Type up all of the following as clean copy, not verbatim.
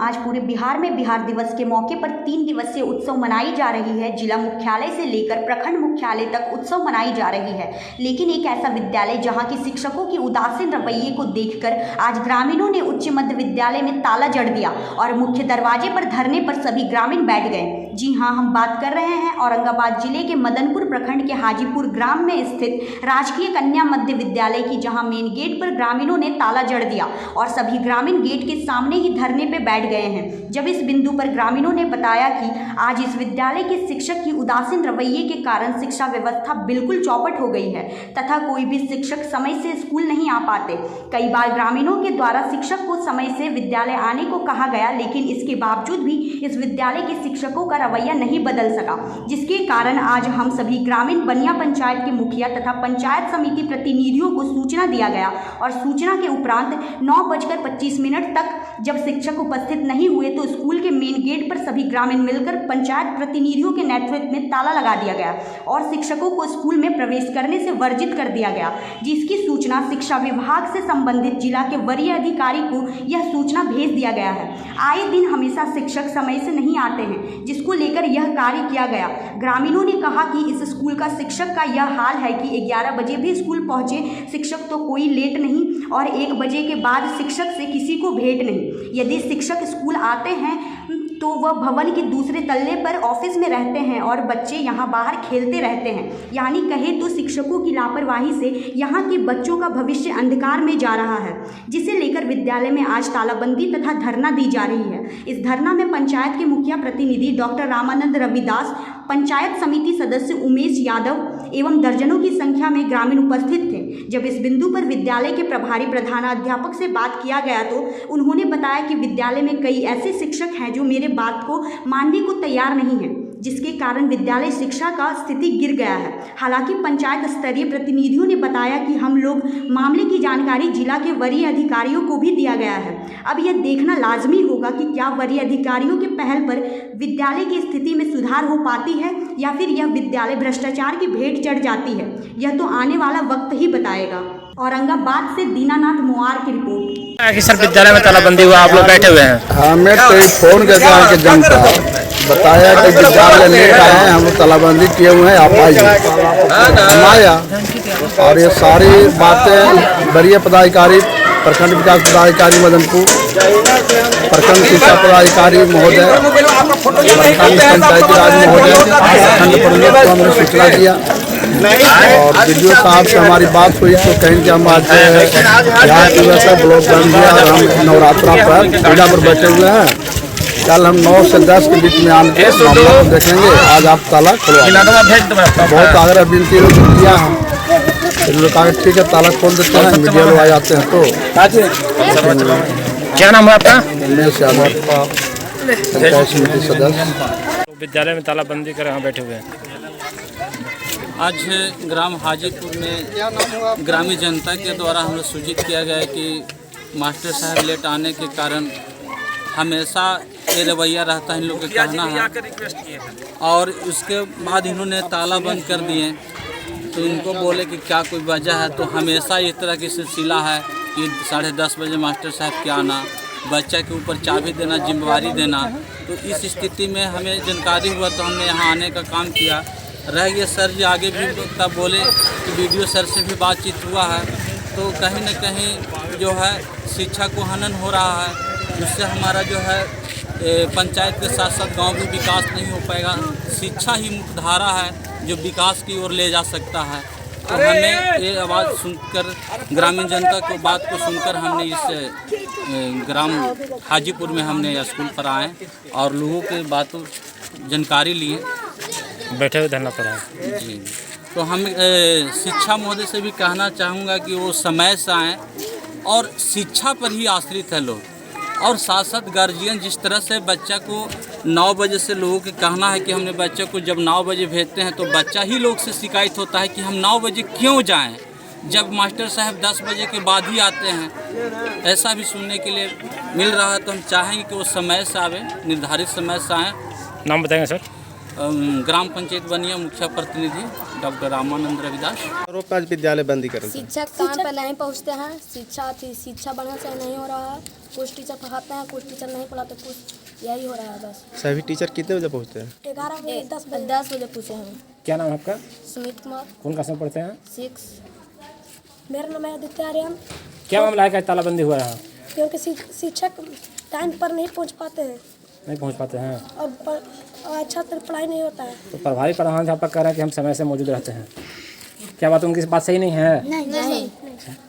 आज पूरे बिहार में बिहार दिवस के मौके पर 3 दिवसीय उत्सव मनाई जा रही है। जिला मुख्यालय से लेकर प्रखंड मुख्यालय तक उत्सव मनाई जा रही है। लेकिन एक ऐसा विद्यालय जहां की शिक्षकों की उदासीन रवैये को देखकर आज ग्रामीणों ने उच्च मध्य विद्यालय में ताला जड़ दिया और मुख्य दरवाजे पर धरने पर सभी ग्रामीण बैठ गए। जी हां, हम बात कर रहे हैं औरंगाबाद जिले के मदनपुर प्रखंड के हाजीपुर ग्राम में स्थित राजकीय कन्या मध्य विद्यालय की, जहां मेन गेट पर ग्रामीणों ने ताला जड़ दिया और सभी ग्रामीण गेट के सामने ही धरने पे बैठ गए हैं। जब इस बिंदु पर ग्रामीणों ने बताया कि आज इस विद्यालय के शिक्षक की उदासीन रवैये के कारण शिक्षा व्यवस्था बिल्कुल चौपट हो गई है तथा कोई भी शिक्षक समय से स्कूल नहीं आ पाते। कई बार ग्रामीणों के द्वारा शिक्षक को समय से विद्यालय आने को कहा गया, लेकिन इसके बावजूद भी इस विद्यालय के शिक्षकों का रवैया नहीं बदल सका, जिसके कारण आज हम सभी ग्रामीण बनिया पंचायत के मुखिया तथा पंचायत समिति प्रतिनिधियों को सूचना दिया गया और सूचना के उपरांत 9:25 तक जब शिक्षक उपस्थित नहीं हुए तो स्कूल के मेन गेट पर सभी ग्रामीण मिलकर पंचायत प्रतिनिधियों के नेतृत्व में ताला लगा दिया गया और शिक्षकों को स्कूल में प्रवेश करने से वर्जित कर दिया गया, जिसकी सूचना शिक्षा विभाग से संबंधित जिला के वरीय अधिकारी को यह सूचना भेज दिया गया है। आए दिन हमेशा शिक्षक समय से नहीं आते हैं, जिसको लेकर यह कार्य किया गया। ग्रामीणों ने कहा कि इस स्कूल का शिक्षक का यह हाल है कि 11 बजे भी स्कूल पहुंचे शिक्षक तो कोई लेट नहीं और 1 बजे के बाद शिक्षक से किसी को भेंट नहीं। यदि शिक्षक स्कूल आते हैं तो वह भवन के दूसरे तल्ले पर ऑफिस में रहते हैं और बच्चे यहाँ बाहर खेलते रहते हैं। यानी कहे तो शिक्षकों की लापरवाही से यहाँ के बच्चों का भविष्य अंधकार में जा रहा है, जिसे लेकर विद्यालय में आज तालाबंदी तथा धरना दी जा रही है। इस धरना में पंचायत के मुखिया प्रतिनिधि डॉक्टर रामानंद रविदास, पंचायत समिति सदस्य उमेश यादव एवं दर्जनों की संख्या में ग्रामीण उपस्थित थे। जब इस बिंदु पर विद्यालय के प्रभारी प्रधानाध्यापक से बात किया गया तो उन्होंने बताया कि विद्यालय में कई ऐसे शिक्षक हैं जो मेरे बात को मानने को तैयार नहीं है, जिसके कारण विद्यालय शिक्षा का स्थिति गिर गया है। हालांकि पंचायत स्तरीय प्रतिनिधियों ने बताया कि हम लोग मामले की जानकारी जिला के वरीय अधिकारियों को भी दिया गया है। अब यह देखना लाजमी होगा कि क्या वरीय अधिकारियों के पहल पर विद्यालय की स्थिति में सुधार हो पाती है या फिर यह विद्यालय भ्रष्टाचार की भेंट चढ़ जाती है। यह तो आने वाला वक्त ही बताएगा। औरंगाबाद से दीनानाथ मोआर की रिपोर्ट। सर, विद्यालय में तालाबंदी हुआ, आप लोग बैठे हुए हैं। हमें टेलीफोन के द्वारा के जनता बताया कि विद्यालय लेट आए हैं, हम लोग तालाबंदी किए हुए हैं, आप आइए। हम आया और ये सारी बातें वरीय पदाधिकारी, प्रखंड विकास पदाधिकारी मदनपुर, प्रखंड शिक्षा पदाधिकारी महोदय, पंचायती राज महोदय, प्रखंड प्रमुख को हमने सूचना दिया और वीडियो साहब से हमारी बात हुई तो कहीं कि हम आज यहाँ की वजह ब्लॉक बंद दिया और हम नवरात्रा पर पूजा पर बैठे हुए हैं। कल हम 9 से 10 के बीच में आके मामला को देखेंगे। आज आप ताला खुलवा, बहुत आग्रह विनती किया हम, लोग कहा ठीक है ताला खोल देते हैं, मीडिया लोग आ जाते हैं। तो क्या नाम है आपका? उमेश यादव, पंचायत समिति सदस्य। विद्यालय में तालाबंदी कर यहाँ बैठे हुए हैं। आज ग्राम हाजीपुर में ग्रामीण जनता के द्वारा हमें सूचित किया गया है कि मास्टर साहब लेट आने के कारण हमेशा ये रवैया रहता है, इन लोगों का कहना है। और उसके बाद इन्होंने ताला बंद कर दिए तो इनको बोले कि क्या कोई वजह है, तो हमेशा इस तरह की सिलसिला है कि 10:30 बजे मास्टर साहब के आना, बच्चा के ऊपर चाबी देना, जिम्मेवारी देना। तो इस स्थिति में हमें जानकारी हुआ तो हमने यहाँ आने का काम किया। रह गए सर जी आगे भी तब बोले कि वीडियो सर से भी बातचीत हुआ है, तो कहीं न कहीं जो है शिक्षा को हनन हो रहा है, जिससे हमारा जो है पंचायत के साथ साथ गांव भी विकास नहीं हो पाएगा। शिक्षा ही मुख्य धारा है जो विकास की ओर ले जा सकता है। तो हमें ये आवाज़ सुनकर, ग्रामीण जनता को बात को सुनकर हमने इस ग्राम हाजीपुर में हमने स्कूल पर आए और लोगों के बातों जानकारी लिए, बैठे हुए धरना पर आए जी। तो हम शिक्षा महोदय से भी कहना चाहूँगा कि वो समय से आएँ और शिक्षा पर ही आश्रित है लोग, और साथ साथ गार्जियन जिस तरह से बच्चा को 9 बजे से लोगों के कहना है कि हमने बच्चे को जब 9 बजे भेजते हैं तो बच्चा ही लोग से शिकायत होता है कि हम 9 बजे क्यों जाएं, जब मास्टर साहब 10 बजे के बाद ही आते हैं। ऐसा भी सुनने के लिए मिल रहा है। तो हम चाहेंगे कि वो समय से आवे, निर्धारित समय से आएँ। नाम बताएंगे सर? ग्राम पंचायत बनिया मुखिया प्रतिनिधि डॉक्टर रामानंद रविदास। आरोप आज विद्यालय बंदी कर शिक्षक टाइम पर नहीं पहुंचते हैं, शिक्षा बढ़िया से नहीं हो रहा है। कुछ टीचर पढ़ाते हैं, कुछ टीचर नहीं पढ़ाते, कुछ यही हो रहा है बस। सभी टीचर कितने बजे पहुँचते हैं? 11 बजे 10 बजे पूछे हैं। क्या नाम है आपका? सुमित कुमार। कौन क्लास में पढ़ते हैं? 6। मेरा नाम है आदित्य आर्यन। क्या मामला है कि तालाबंदी हुआ है? क्योंकि शिक्षक टाइम पर नहीं पहुंच पाते हैं, नहीं पहुंच पाते हैं और अच्छा तरह पढ़ाई नहीं होता है। तो प्रभारी प्रधानाध्यापक कह रहे हैं कि हम समय से मौजूद रहते हैं। क्या बात उनकी बात सही नहीं है? नहीं।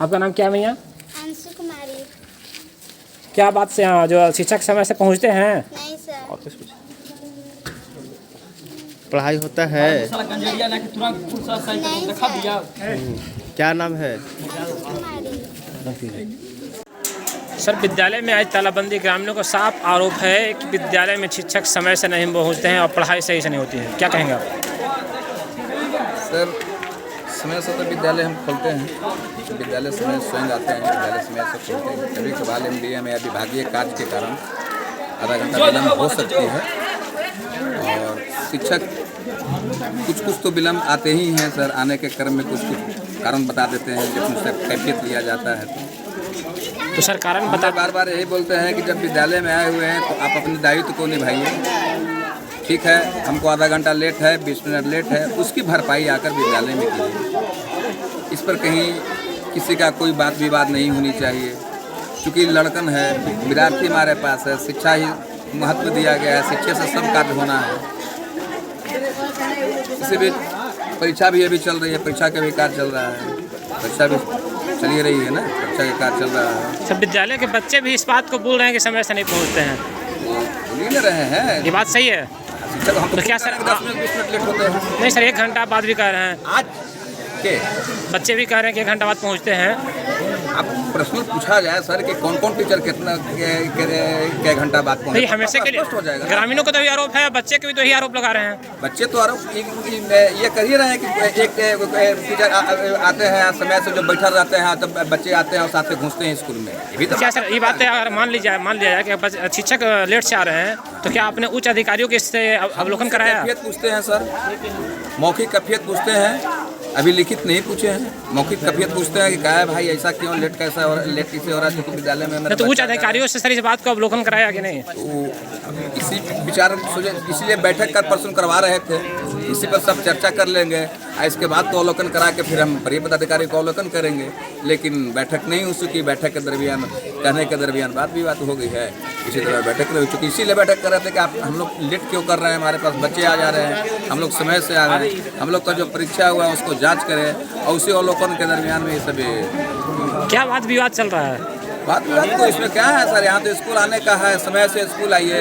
आपका नाम क्या है भैया? अंशु कुमारी। क्या बात से जो शिक्षक समय से पहुंचते हैं? नहीं सर। पढ़ाई होता है? क्या नाम है? सर, विद्यालय में आज तालाबंदी, ग्रामीणों का साफ आरोप है कि विद्यालय में शिक्षक समय से नहीं पहुंचते हैं और पढ़ाई सही से नहीं होती है। क्या कहेंगे आप? सर, समय से तो विद्यालय हम खोलते हैं, विद्यालय समय स्वयं आते हैं, विद्यालय समय से खोलते हैं। कभी कभार MDA में या विभागीय कार्य के कारण आधा घंटा विलम्ब हो सकती है और शिक्षक कुछ तो विलम्ब आते ही हैं सर। आने के क्रम में कुछ कारण बता देते हैं, जब उनसे कैफियत लिया जाता है तो सर कारण बता। बार यही बोलते हैं कि जब विद्यालय में आए हुए हैं तो आप अपने दायित्व को निभाइए। ठीक है, हमको आधा घंटा लेट है, 20 मिनट लेट है, उसकी भरपाई आकर विद्यालय में कीजिए। इस पर कहीं किसी का कोई बात विवाद नहीं होनी चाहिए, क्योंकि लड़कन है, विद्यार्थी हमारे पास है, शिक्षा ही महत्व दिया गया है, शिक्षा से सब कार्य होना है। इसी बीच परीक्षा भी अभी चल रही है, परीक्षा का भी कार्य चल रहा है, परीक्षा भी चली रही है ना, परीक्षा का कार्य चल रहा है। सब विद्यालय के बच्चे भी इस बात को बोल रहे हैं कि समय से नहीं पहुंचते हैं। बोल ही रहे हैं, ये बात सही है। शिक्षक हम तो क्या सर 10 मिनट 20 मिनट लेट होते हैं। नहीं सर, 1 घंटा बाद भी कह रहे हैं। आज के बच्चे भी कह रहे हैं कि 1 घंटा बाद पहुंचते हैं। अब प्रश्न पूछा जाए सर कि कौन टीचर कितना के घंटा बाद पहुंचे, हमेशा के लिए हो जाएगा। ग्रामीणों को तो यही आरोप है, बच्चे के भी तो यही आरोप लगा रहे हैं। बच्चे तो आरोप ये कर ही रहे हैं कि एक टीचर आते हैं समय से, जो बैठा रहते हैं तब बच्चे आते हैं और साथ में घुसते हैं स्कूल में। ये तो क्या सर, ये बात है, अगर मान लिया जाए कि शिक्षक लेट से आ रहे हैं तो क्या आपने उच्च अधिकारियों के इससे अवलोकन कराया? कैफियत पूछते हैं सर, मौखिक कैफियत पूछते हैं, अभी लिखित नहीं पूछे हैं। मौखिक कैफियत पूछते हैं कि क्या है भाई, ऐसा क्यों लेट कैसे हो रहा है, क्योंकि विद्यालय में तो उच्च अधिकारियों से सर इस बात को अवलोकन कराया कि नहीं? तो इसी विचार इसलिए बैठक कर प्रश्न करवा रहे थे, इसी पर सब चर्चा कर लेंगे। इसके बाद तो अवलोकन करा के फिर हम परिषद पदाधिकारी को अवलोकन करेंगे। लेकिन बैठक नहीं हो चुकी, बैठक के दरमियान कहने के दरमियान बात भी हो गई है। इसी तरह बैठक नहीं हो चुकी, इसीलिए बैठक कर रहे थे कि आप हम लोग लेट क्यों कर रहे हैं, हमारे पास बच्चे आ जा रहे हैं, हम लोग समय से आ रहे हैं, हम लोग का जो परीक्षा हुआ है उसको जाँच करें और उसी अवलोकन के दरमियान में ये सभी क्या वाद विवाद चल रहा है? बात तो इसमें क्या है सर, यहाँ तो स्कूल आने का है, समय से स्कूल आइए।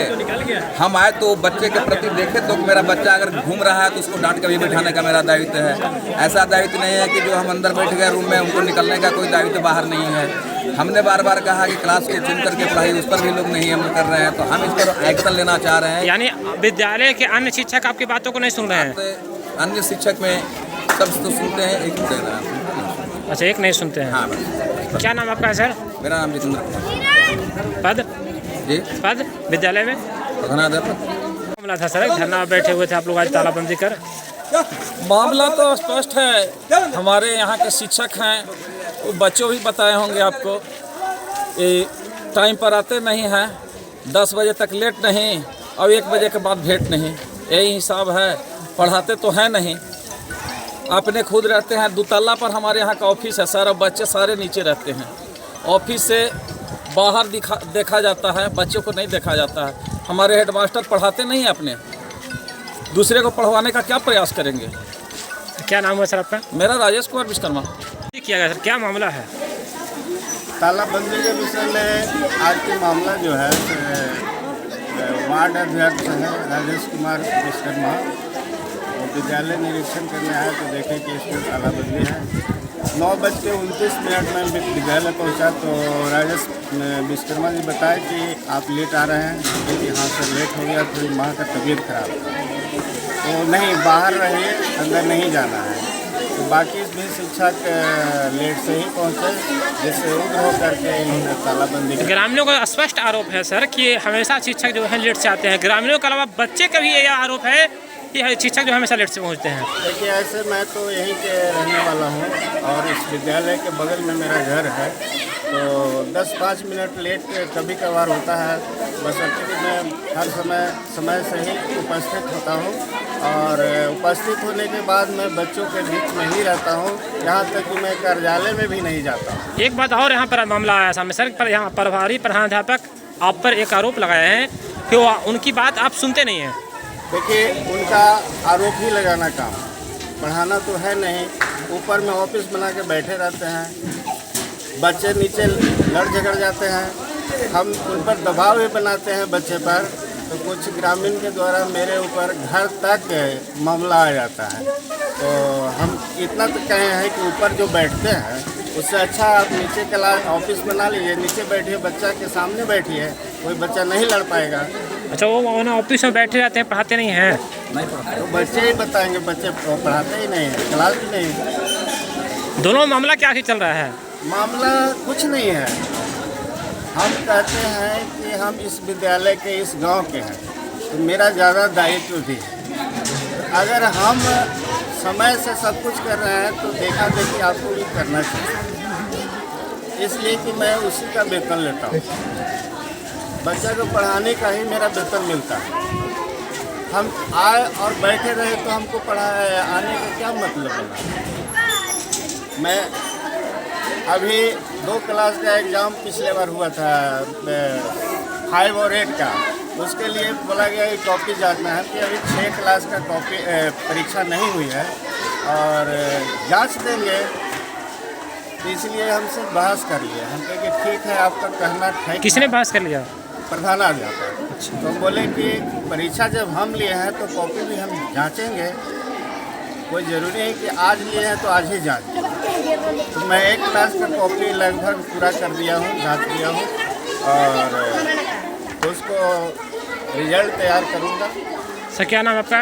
हम आए तो बच्चे के प्रति देखें तो मेरा बच्चा अगर घूम रहा है तो उसको डांट के भी बैठाने का मेरा दायित्व है। ऐसा दायित्व नहीं है कि जो हम अंदर बैठ गए रूम में, उनको निकलने का कोई दायित्व बाहर नहीं है। हमने बार कहा कि क्लास को चुन करके पढ़ाई, उस पर भी लोग नहीं अमल कर रहे हैं, तो हम इस पर एक्शन लेना चाह रहे हैं। यानी विद्यालय के अन्य शिक्षक आपकी बातों को नहीं सुन रहे हैं? अन्य शिक्षक में सब तो सुनते हैं, एक सुनते हैं। अच्छा, एक नहीं सुनते हैं। हाँ बस। क्या नाम आपका है सर? मेरा नाम जितेंद्र कुमार। पद? जी, पद विद्यालय में प्रधानाध्यापक। मामला था सर, धरना बैठे हुए थे आप लोग आज तालाबंदी कर। मामला तो स्पष्ट है, हमारे यहाँ के शिक्षक हैं, वो बच्चों भी बताए होंगे आपको, ये टाइम पर आते नहीं हैं, 10 बजे तक लेट नहीं और 1 बजे के बाद भेंट नहीं, यही हिसाब है। पढ़ाते तो हैं नहीं, अपने खुद रहते हैं। 2 तल्ला पर हमारे यहाँ का ऑफिस है सर, और बच्चे सारे नीचे रहते हैं। ऑफिस से बाहर देखा जाता है, बच्चों को नहीं देखा जाता है। हमारे हेडमास्टर पढ़ाते नहीं हैं, अपने दूसरे को पढ़वाने का क्या प्रयास करेंगे। क्या नाम है सर आपका? मेरा राजेश कुमार विश्वकर्मा। किया गया सर, क्या मामला है? तालाबंदी के विषय में आज के मामला जो है वार्ड अध्यक्ष है राजेश कुमार विश्वकर्मा, विद्यालय निरीक्षण करने आए तो देखे कि इसमें तालाबंदी है। 9:29 में विद्यालय पहुंचा तो राजेश विश्वकर्मा जी बताए कि आप लेट आ रहे हैं, क्योंकि यहाँ से लेट हो गया, थोड़ी माँ का तबीयत खराब है, तो नहीं बाहर रहिए, अंदर नहीं जाना है। तो बाकी भी शिक्षक लेट से ही पहुँचे, जिससे उग्र होकर के इन्होंने तालाबंदी। ग्रामीणों का स्पष्ट आरोप है सर कि हमेशा शिक्षक जो है लेट से आते हैं। ग्रामीणों के अलावा बच्चे का भी यह आरोप है ये शिक्षक जो हमेशा लेट से पहुँचते हैं? देखिए ऐसे मैं तो यहीं के रहने वाला हूँ और इस विद्यालय के बगल में मेरा घर है, तो 10-5 मिनट लेट कभी कभार होता है। बस कि मैं हर समय से ही उपस्थित होता हूँ और उपस्थित होने के बाद मैं बच्चों के बीच में ही रहता हूँ, यहाँ तक कि मैं कार्यालय में भी नहीं जाता हूँ। एक बात और यहाँ पर मामला आया सामने सर, पर यहाँ प्रभारी प्रधानाध्यापक आप पर एक आरोप लगाए हैं कि वो उनकी बात आप सुनते नहीं हैं। देखिए उनका आरोप ही लगाना काम, पढ़ाना तो है नहीं। ऊपर में ऑफिस बना के बैठे रहते हैं, बच्चे नीचे लड़ झगड़ जाते हैं, हम उन पर दबाव भी बनाते हैं बच्चे पर, तो कुछ ग्रामीण के द्वारा मेरे ऊपर घर तक मामला आ जाता है। तो हम इतना तो कहे हैं कि ऊपर जो बैठते हैं उससे अच्छा आप नीचे क्लास ऑफिस बना लीजिए, नीचे बैठिए, बच्चा के सामने बैठिए, कोई बच्चा नहीं लड़ पाएगा। अच्छा, वो ऑफिस में बैठे रहते हैं, पढ़ाते नहीं हैं? नहीं पढ़ाते, तो बच्चे ही बताएंगे, बच्चे पढ़ाते ही नहीं हैं, क्लास भी नहीं। दोनों मामला क्या ही चल रहा है? मामला कुछ नहीं है, हम कहते हैं कि हम इस विद्यालय के इस गांव के हैं, तो मेरा ज़्यादा दायित्व भी है। अगर हम समय से सब कुछ कर रहे हैं तो देखा देखी आपको भी करना चाहिए, इसलिए कि मैं उसी का वेतन लेता हूँ, बच्चा को पढ़ाने का ही मेरा वेतन मिलता है। हम आए और बैठे रहे तो हमको आने का क्या मतलब है? मैं अभी 2 क्लास का एग्ज़ाम पिछले बार हुआ था, 5 और 8 का, उसके लिए बोला गया कि कॉपी जांचना है कि अभी 6 क्लास का कॉपी परीक्षा नहीं हुई है और जांच देंगे, तो इसलिए हमसे बहस कर लिया। हम कहे कि ठीक है, आपका कहना ठीक। किसने बहस कर लिया? प्रधानाध्यापक। तो बोले कि परीक्षा जब हम लिए हैं तो कॉपी भी हम जांचेंगे, कोई ज़रूरी है कि आज लिए हैं तो आज ही जांचें। तो मैं 1 क्लास का कॉपी लगभग पूरा कर दिया हूँ, जांच दिया हूँ और उसको रिजल्ट तैयार करूँगा। सर क्या नाम आपका?